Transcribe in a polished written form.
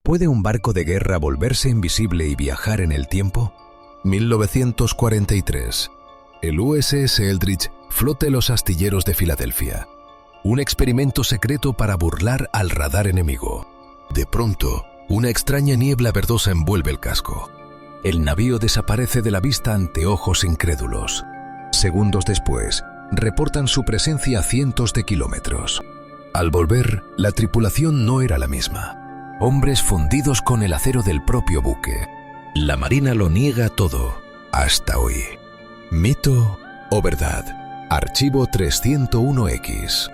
¿Puede un barco de guerra volverse invisible y viajar en el tiempo? 1943. El USS Eldridge flota en los astilleros de Filadelfia. Un experimento secreto para burlar al radar enemigo. De pronto, una extraña niebla verdosa envuelve el casco. El navío desaparece de la vista ante ojos incrédulos. Segundos después, reportan su presencia a cientos de kilómetros. Al volver, la tripulación no era la misma. Hombres fundidos con el acero del propio buque. La Marina lo niega todo, hasta hoy. ¿Mito o verdad? Archivo 301X.